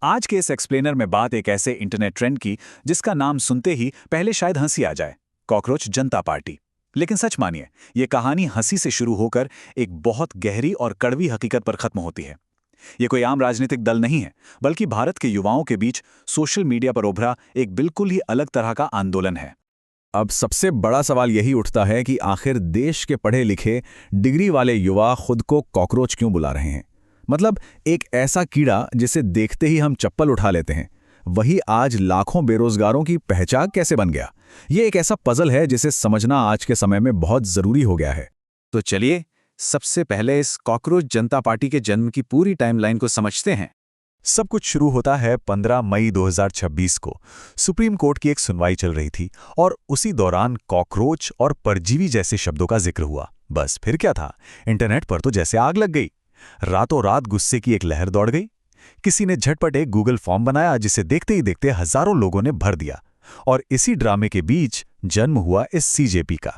आज के इस एक्सप्लेनर में बात एक ऐसे इंटरनेट ट्रेंड की जिसका नाम सुनते ही पहले शायद हंसी आ जाए। कॉकरोच जनता पार्टी। लेकिन सच मानिए, ये कहानी हंसी से शुरू होकर एक बहुत गहरी और कड़वी हकीकत पर खत्म होती है। ये कोई आम राजनीतिक दल नहीं है, बल्कि भारत के युवाओं के बीच सोशल मीडिया पर उभरा एक बिल्कुल ही अलग तरह का आंदोलन है। अब सबसे बड़ा सवाल यही उठता है कि आखिर देश के पढ़े लिखे डिग्री वाले युवा खुद को कॉकरोच क्यों बुला रहे हैं। मतलब एक ऐसा कीड़ा जिसे देखते ही हम चप्पल उठा लेते हैं, वही आज लाखों बेरोजगारों की पहचान कैसे बन गया। ये एक ऐसा पजल है जिसे समझना आज के समय में बहुत जरूरी हो गया है। तो चलिए सबसे पहले इस कॉकरोच जनता पार्टी के जन्म की पूरी टाइमलाइन को समझते हैं। सब कुछ शुरू होता है 15 मई 2026 को। सुप्रीम कोर्ट की एक सुनवाई चल रही थी और उसी दौरान कॉकरोच और परजीवी जैसे शब्दों का जिक्र हुआ। बस फिर क्या था, इंटरनेट पर तो जैसे आग लग गई। रातों रात गुस्से की एक लहर दौड़ गई। किसी ने झटपट एक गूगल फॉर्म बनाया जिसे देखते ही देखते हजारों लोगों ने भर दिया। और इसी ड्रामे के बीच जन्म हुआ इस सीजेपी का।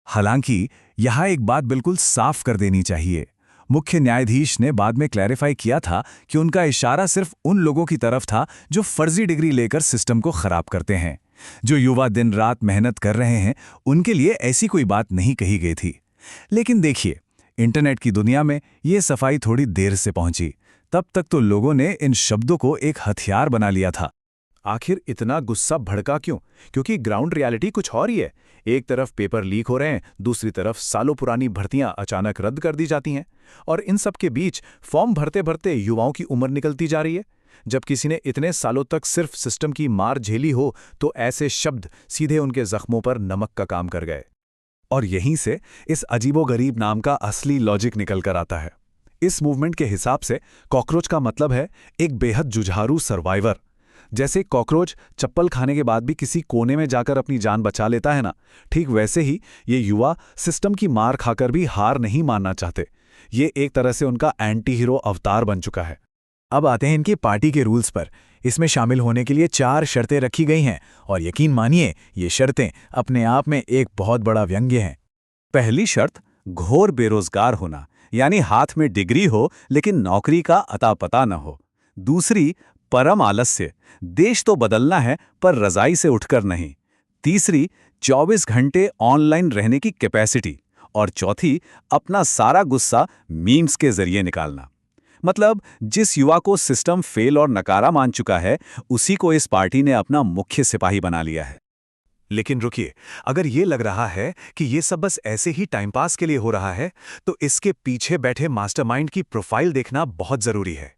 हालांकि यहाँ एक बात बिल्कुल साफ कर देनी चाहिए। मुख्य न्यायाधीश ने बाद में क्लैरिफाई किया था कि उनका इशारा सिर्फ उन लोगों की तरफ था जो फर्जी डिग्री लेकर सिस्टम को खराब करते हैं। जो युवा दिन रात मेहनत कर रहे हैं, उनके लिए ऐसी कोई बात नहीं कही गई थी। लेकिन देखिए, इंटरनेट की दुनिया में ये सफाई थोड़ी देर से पहुंची। तब तक तो लोगों ने इन शब्दों को एक हथियार बना लिया था। आखिर इतना गुस्सा भड़का क्यों? क्योंकि ग्राउंड रियलिटी कुछ और ही है। एक तरफ पेपर लीक हो रहे हैं, दूसरी तरफ सालों पुरानी भर्तियां अचानक रद्द कर दी जाती हैं। और इन सब के बीच फॉर्म भरते भरते युवाओं की उम्र निकलती जा रही है। जब किसी ने इतने सालों तक सिर्फ सिस्टम की मार झेली हो, तो ऐसे शब्द सीधे उनके जख्मों पर नमक का काम कर गए। और यहीं से इस अजीबोगरीब नाम का असली लॉजिक निकल कर आता है। इस मूवमेंट के हिसाब से कॉकरोच का मतलब है एक बेहद जुझारू सर्वाइवर। जैसे कॉकरोच चप्पल खाने के बाद भी किसी कोने में जाकर अपनी जान बचा लेता है ना, ठीक वैसे ही ये युवा सिस्टम की मार खाकर भी हार नहीं मानना चाहते। ये एक तरह से उनका एंटी हीरो अवतार बन चुका है। अब आते हैं इनकी पार्टी के रूल्स पर। इसमें शामिल होने के लिए 4 शर्तें रखी गई हैं और यकीन मानिए, ये शर्तें अपने आप में एक बहुत बड़ा व्यंग्य हैं। पहली शर्त, घोर बेरोजगार होना, यानी हाथ में डिग्री हो लेकिन नौकरी का अता पता न हो। दूसरी, परम आलस्य, देश तो बदलना है पर रजाई से उठकर नहीं। तीसरी, 24 घंटे ऑनलाइन रहने की कैपेसिटी। और चौथी, अपना सारा गुस्सा मीम्स के जरिए निकालना। मतलब जिस युवा को सिस्टम फेल और नकारा मान चुका है, उसी को इस पार्टी ने अपना मुख्य सिपाही बना लिया है। लेकिन रुकिए, अगर ये लग रहा है कि ये सब बस ऐसे ही टाइम पास के लिए हो रहा है, तो इसके पीछे बैठे मास्टरमाइंड की प्रोफाइल देखना बहुत जरूरी है।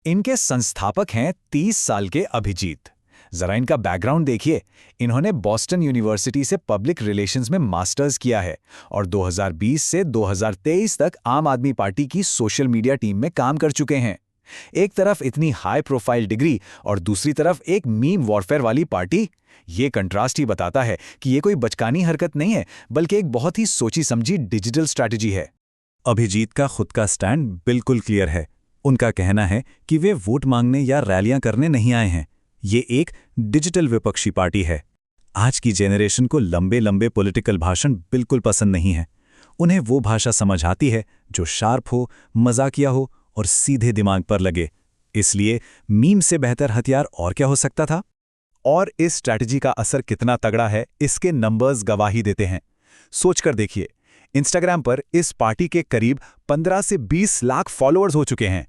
इनके संस्थापक हैं 30 साल के अभिजीत। जरा इनका बैकग्राउंड देखिए। इन्होंने बॉस्टन यूनिवर्सिटी से पब्लिक रिलेशंस में मास्टर्स किया है और 2020 से 2023 तक आम आदमी पार्टी की सोशल मीडिया टीम में काम कर चुके हैं। एक तरफ इतनी हाई प्रोफाइल डिग्री और दूसरी तरफ एक मीम वॉरफेयर वाली पार्टी। ये कंट्रास्ट ही बताता है कि ये कोई बचकानी हरकत नहीं है, बल्कि एक बहुत ही सोची समझी डिजिटल स्ट्रैटेजी है। अभिजीत का खुद का स्टैंड बिल्कुल क्लियर है। उनका कहना है कि वे वोट मांगने या रैलियां करने नहीं आए हैं। ये एक डिजिटल विपक्षी पार्टी है। आज की जेनरेशन को लंबे लंबे पॉलिटिकल भाषण बिल्कुल पसंद नहीं है। उन्हें वो भाषा समझ आती है जो शार्प हो, मजाकिया हो और सीधे दिमाग पर लगे। इसलिए मीम से बेहतर हथियार और क्या हो सकता था। और इस स्ट्रैटेजी का असर कितना तगड़ा है, इसके नंबर्स गवाही देते हैं। सोचकर देखिए, इंस्टाग्राम पर इस पार्टी के करीब 15 से 20 लाख फॉलोअर्स हो चुके हैं।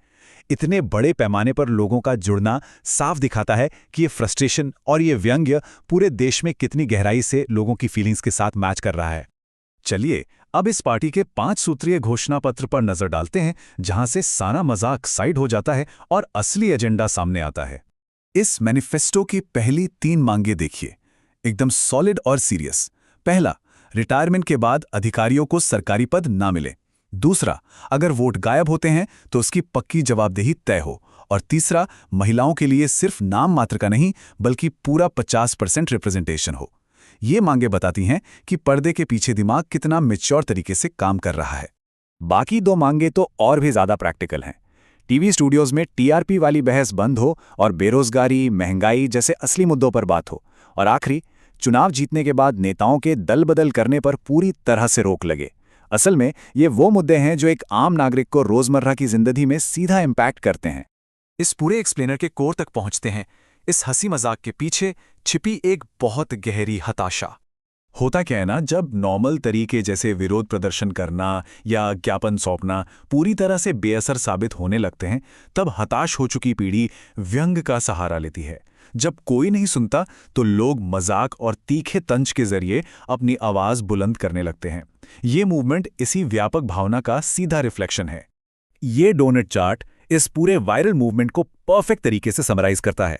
इतने बड़े पैमाने पर लोगों का जुड़ना साफ दिखाता है कि ये फ्रस्ट्रेशन और ये व्यंग्य पूरे देश में कितनी गहराई से लोगों की फीलिंग्स के साथ मैच कर रहा है। चलिए अब इस पार्टी के 5 सूत्रीय घोषणा पत्र पर नजर डालते हैं, जहां से सारा मजाक साइड हो जाता है और असली एजेंडा सामने आता है। इस मैनिफेस्टो की पहली 3 मांगे देखिए, एकदम सॉलिड और सीरियस। पहला, रिटायरमेंट के बाद अधिकारियों को सरकारी पद ना मिले। दूसरा, अगर वोट गायब होते हैं तो उसकी पक्की जवाबदेही तय हो। और तीसरा, महिलाओं के लिए सिर्फ नाम मात्र का नहीं बल्कि पूरा 50% रिप्रेजेंटेशन हो। ये मांगे बताती हैं कि पर्दे के पीछे दिमाग कितना मैच्योर तरीके से काम कर रहा है। बाकी 2 मांगे तो और भी ज्यादा प्रैक्टिकल हैं। टीवी स्टूडियोज में टीआरपी वाली बहस बंद हो और बेरोजगारी, महंगाई जैसे असली मुद्दों पर बात हो। और आखिरी, चुनाव जीतने के बाद नेताओं के दल बदल करने पर पूरी तरह से रोक लगे। असल में ये वो मुद्दे हैं जो एक आम नागरिक को रोजमर्रा की जिंदगी में सीधा इम्पैक्ट करते हैं। इस पूरे एक्सप्लेनर के कोर तक पहुंचते हैं। इस हंसी मजाक के पीछे छिपी एक बहुत गहरी हताशा। होता क्या है ना, जब नॉर्मल तरीके जैसे विरोध प्रदर्शन करना या ज्ञापन सौंपना पूरी तरह से बेअसर साबित होने लगते हैं, तब हताश हो चुकी पीढ़ी व्यंग का सहारा लेती है। जब कोई नहीं सुनता तो लोग मजाक और तीखे तंज के जरिए अपनी आवाज बुलंद करने लगते हैं। ये मूवमेंट इसी व्यापक भावना का सीधा रिफ्लेक्शन है। ये डोनट चार्ट इस पूरे वायरल मूवमेंट को परफेक्ट तरीके से समराइज करता है।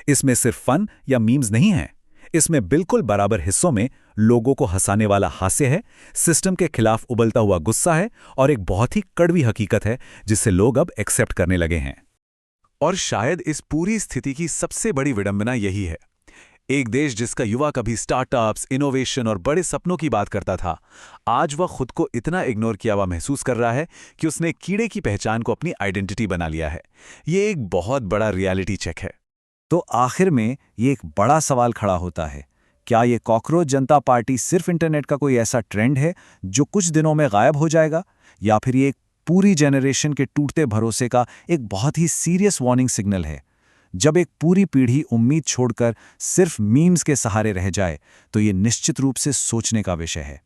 इसमें सिर्फ फन या मीम्स नहीं है, इसमें बिल्कुल बराबर हिस्सों में लोगों को हंसाने वाला हास्य है, सिस्टम के खिलाफ उबलता हुआ गुस्सा है और एक बहुत ही कड़वी हकीकत है जिसे लोग अब एक्सेप्ट करने लगे हैं। और शायद इस पूरी स्थिति की सबसे बड़ी विडंबना यही है। एक देश जिसका युवा कभी स्टार्टअप्स, इनोवेशन और बड़े सपनों की बात करता था, आज वह खुद को इतना इग्नोर किया हुआ महसूस कर रहा है कि उसने कीड़े की पहचान को अपनी आइडेंटिटी बना लिया है। ये एक बहुत बड़ा रियलिटी चेक है। तो आखिर में ये एक बड़ा सवाल खड़ा होता है, क्या ये कॉकरोच जनता पार्टी सिर्फ इंटरनेट का कोई ऐसा ट्रेंड है जो कुछ दिनों में गायब हो जाएगा, या फिर ये एक पूरी जनरेशन के टूटते भरोसे का एक बहुत ही सीरियस वार्निंग सिग्नल है? जब एक पूरी पीढ़ी उम्मीद छोड़कर सिर्फ मीम्स के सहारे रह जाए तो ये निश्चित रूप से सोचने का विषय है।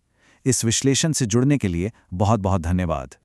इस विश्लेषण से जुड़ने के लिए बहुत बहुत धन्यवाद।